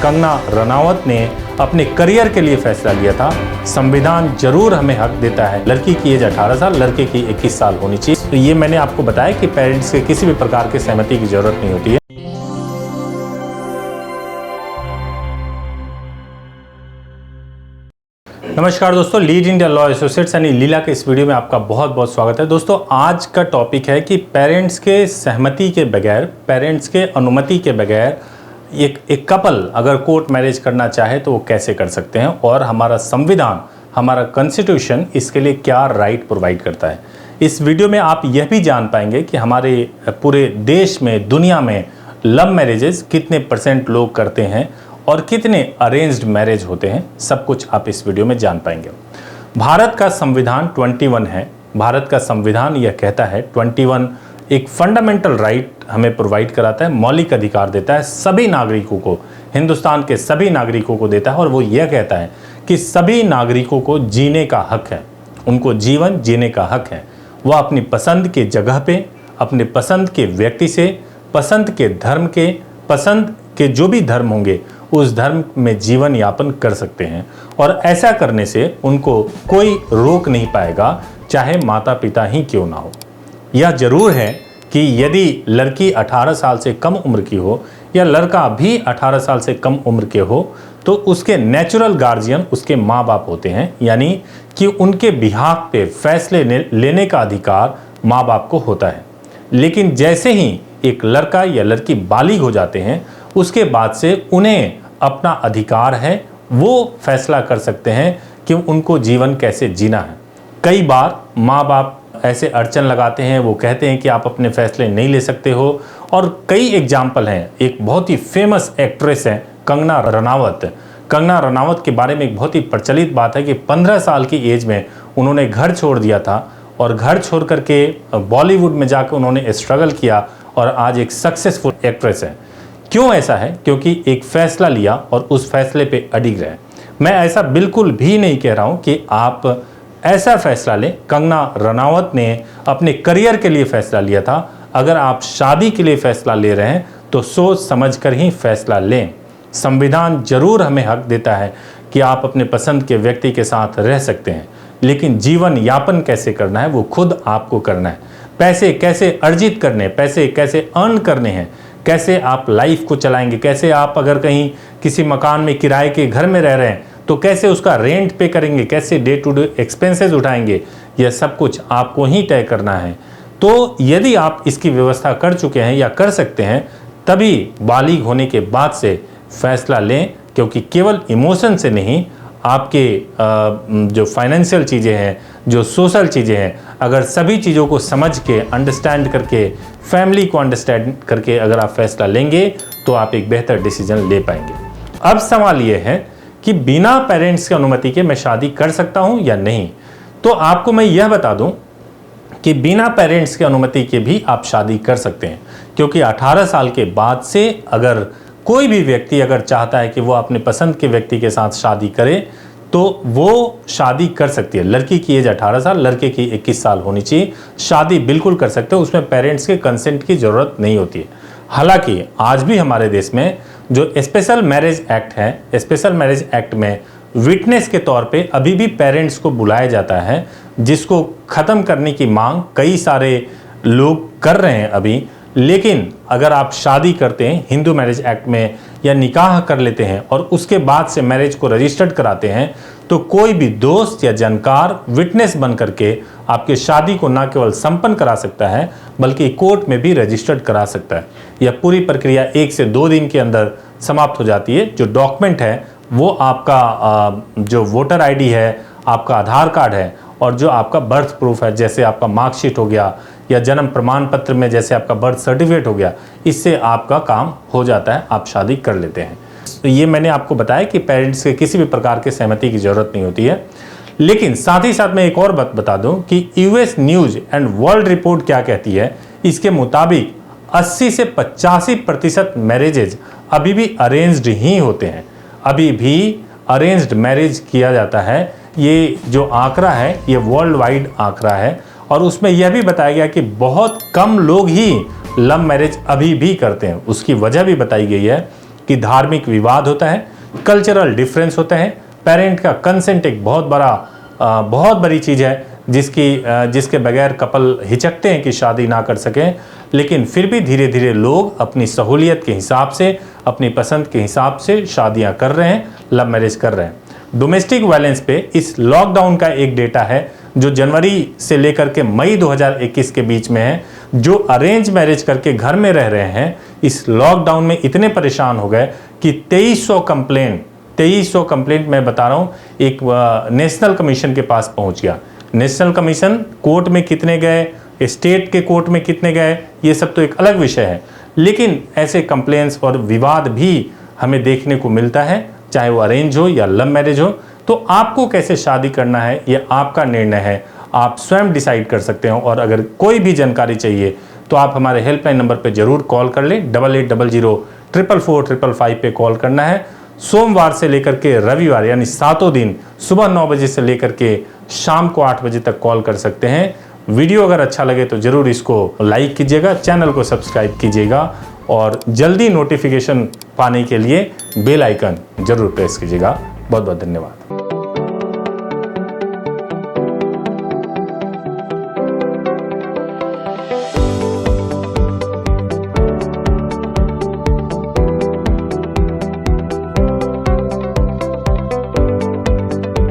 कंगना रनावत ने अपने करियर के लिए फैसला लिया था। संविधान जरूर हमें हक देता है, लड़की की एज 18 साल, लड़के की 21 साल होनी चाहिए। तो ये मैंने आपको बताया कि पेरेंट्स के किसी भी प्रकार की सहमति की जरूरत नहीं होती है। नमस्कार दोस्तों, लीड इंडिया लॉ एसोसिएट्स यानी लीला के इस वीडियो में आपका बहुत बहुत स्वागत है। दोस्तों, आज का टॉपिक है कि पेरेंट्स के सहमति के बगैर, पेरेंट्स के अनुमति के बगैर एक कपल अगर कोर्ट मैरिज करना चाहे तो वो कैसे कर सकते हैं, और हमारा संविधान, हमारा कॉन्स्टिट्यूशन इसके लिए क्या राइट प्रोवाइड करता है। इस वीडियो में आप यह भी जान पाएंगे कि हमारे पूरे देश में, दुनिया में लव मैरिजेस कितने % लोग करते हैं और कितने अरेंज्ड मैरिज होते हैं। सब कुछ आप इस वीडियो में जान पाएंगे। भारत का संविधान 21 है। भारत का संविधान यह कहता है 21 एक फंडामेंटल राइट हमें प्रोवाइड कराता है, मौलिक अधिकार देता है सभी नागरिकों को, हिंदुस्तान के सभी नागरिकों को देता है। और वो यह कहता है कि सभी नागरिकों को जीने का हक है, उनको जीवन जीने का हक है। वह अपनी पसंद के जगह पे, अपने पसंद के व्यक्ति से, पसंद के धर्म के, पसंद के जो भी धर्म होंगे उस धर्म में जीवन यापन कर सकते हैं। और ऐसा करने से उनको कोई रोक नहीं पाएगा, चाहे माता पिता ही क्यों ना हो। यह जरूर है कि यदि लड़की 18 साल से कम उम्र की हो या लड़का भी 18 साल से कम उम्र के हो तो उसके नेचुरल गार्जियन उसके माँ बाप होते हैं, यानी कि उनके बिहाफ पे फैसले लेने का अधिकार माँ बाप को होता है। लेकिन जैसे ही एक लड़का या लड़की बालिग हो जाते हैं उसके बाद से उन्हें अपना अधिकार है, वो फैसला कर सकते हैं कि उनको जीवन कैसे जीना है। कई बार माँ बाप ऐसे अड़चन लगाते हैं, वो कहते हैं कि आप अपने फैसले नहीं ले सकते हो। और कई एग्जाम्पल हैं। एक बहुत ही फेमस एक्ट्रेस है कंगना रनावत। कंगना रनावत के बारे में एक बहुत ही प्रचलित बात है कि 15 साल की एज में उन्होंने घर छोड़ दिया था और घर छोड़ करके बॉलीवुड में जाकर उन्होंने स्ट्रगल किया और आज एक सक्सेसफुल एक्ट्रेस है। क्यों ऐसा है? क्योंकि एक फैसला लिया और उस फैसले पे अडिग रहे। मैं ऐसा बिल्कुल भी नहीं कह रहा हूं कि आप ऐसा फैसला लें। कंगना रनावत ने अपने करियर के लिए फैसला लिया था। अगर आप शादी के लिए फैसला ले रहे हैं तो सोच समझकर ही फैसला लें। संविधान जरूर हमें हक देता है कि आप अपने पसंद के व्यक्ति के साथ रह सकते हैं, लेकिन जीवन यापन कैसे करना है वो खुद आपको करना है। पैसे कैसे अर्जित करने, पैसे कैसे अर्न करने हैं, कैसे आप लाइफ को चलाएंगे, कैसे आप अगर कहीं किसी मकान में किराए के घर में रह रहे हैं तो कैसे उसका रेंट पे करेंगे, कैसे डे टू डे एक्सपेंसेस उठाएंगे, यह सब कुछ आपको ही तय करना है। तो यदि आप इसकी व्यवस्था कर चुके हैं या कर सकते हैं तभी बालिग होने के बाद से फैसला लें, क्योंकि केवल इमोशन से नहीं, आपके जो फाइनेंशियल चीज़ें हैं, जो सोशल चीज़ें हैं, अगर सभी चीज़ों को समझ के, अंडरस्टैंड करके, फैमिली को अंडरस्टैंड करके अगर आप फैसला लेंगे तो आप एक बेहतर डिसीजन ले पाएंगे। अब सवाल ये है कि बिना पेरेंट्स की अनुमति के मैं शादी कर सकता हूं या नहीं। तो आपको मैं यह बता दूं कि बिना पेरेंट्स की अनुमति के भी आप शादी कर सकते हैं, क्योंकि 18 साल के बाद से अगर कोई भी व्यक्ति अगर चाहता है कि वो अपने पसंद के व्यक्ति के साथ शादी करे तो वो शादी कर सकती है। लड़की की एज 18 साल, लड़के की 21 साल होनी चाहिए। शादी बिल्कुल कर सकते हो, उसमें पेरेंट्स के कंसेंट की ज़रूरत नहीं होती है। हालांकि आज भी हमारे देश में जो स्पेशल मैरिज एक्ट है, स्पेशल मैरिज एक्ट में विटनेस के तौर पे अभी भी पेरेंट्स को बुलाया जाता है, जिसको ख़त्म करने की मांग कई सारे लोग कर रहे हैं अभी। लेकिन अगर आप शादी करते हैं हिंदू मैरिज एक्ट में या निकाह कर लेते हैं और उसके बाद से मैरिज को रजिस्टर्ड कराते हैं तो कोई भी दोस्त या जानकार विटनेस बन करके आपके शादी को न केवल संपन्न करा सकता है बल्कि कोर्ट में भी रजिस्टर्ड करा सकता है। यह पूरी प्रक्रिया 1 से 2 दिन के अंदर समाप्त हो जाती है। जो डॉक्यूमेंट है वो आपका जो वोटर आईडी है, आपका आधार कार्ड है और जो आपका बर्थ प्रूफ है, जैसे आपका मार्कशीट हो गया या जन्म प्रमाण पत्र में जैसे आपका बर्थ सर्टिफिकेट हो गया, इससे आपका काम हो जाता है, आप शादी कर लेते हैं। तो ये मैंने आपको बताया कि पेरेंट्स के किसी भी प्रकार की सहमति की जरूरत नहीं होती है। लेकिन साथ ही साथ मैं एक और बात बता दूं कि US news and world report क्या कहती है। इसके मुताबिक 80 से 85% मैरिजेज अभी भी अरेंज्ड ही होते हैं, अभी भी अरेंज्ड मैरिज किया जाता है। ये जो आंकड़ा है ये वर्ल्ड वाइड आंकड़ा है और उसमें यह भी बताया गया कि बहुत कम लोग ही लव मैरिज अभी भी करते हैं। उसकी वजह भी बताई गई है कि कि धार्मिक विवाद होता है, कल्चरल डिफरेंस होता है, पेरेंट का कंसेंट एक बहुत बड़ी चीज़ है जिसके बगैर कपल हिचकते हैं कि शादी ना कर सकें, लेकिन फिर भी धीरे धीरे लोग अपनी सहूलियत के हिसाब से, अपनी पसंद के हिसाब से शादियां कर रहे हैं, लव मैरिज कर रहे हैं। डोमेस्टिक वायलेंस पे इस लॉकडाउन का एक डेटा है जो जनवरी से लेकर के मई 2021 के बीच में है। जो अरेंज मैरिज करके घर में रह रहे हैं, इस लॉकडाउन में इतने परेशान हो गए कि 2300 कंप्लेंट मैं बता रहा हूं, एक नेशनल कमीशन के पास पहुंच गया। नेशनल कमीशन कोर्ट में कितने गए, स्टेट के कोर्ट में कितने गए, ये सब तो एक अलग विषय है, लेकिन ऐसे कंप्लेंट्स और विवाद भी हमें देखने को मिलता है, चाहे वो अरेंज हो या लव मैरिज हो। तो आपको कैसे शादी करना है ये आपका निर्णय है, आप स्वयं डिसाइड कर सकते हो। और अगर कोई भी जानकारी चाहिए तो आप हमारे हेल्पलाइन नंबर पे जरूर कॉल कर लें, 8800444555 पे कॉल करना है। सोमवार से लेकर के रविवार यानी 7 दिन सुबह 9 बजे से लेकर के शाम को 8 बजे तक कॉल कर सकते हैं। वीडियो अगर अच्छा लगे तो जरूर इसको लाइक कीजिएगा, चैनल को सब्सक्राइब कीजिएगा और जल्दी नोटिफिकेशन पाने के लिए बेल आइकन जरूर प्रेस कीजिएगा। बहुत बहुत धन्यवाद।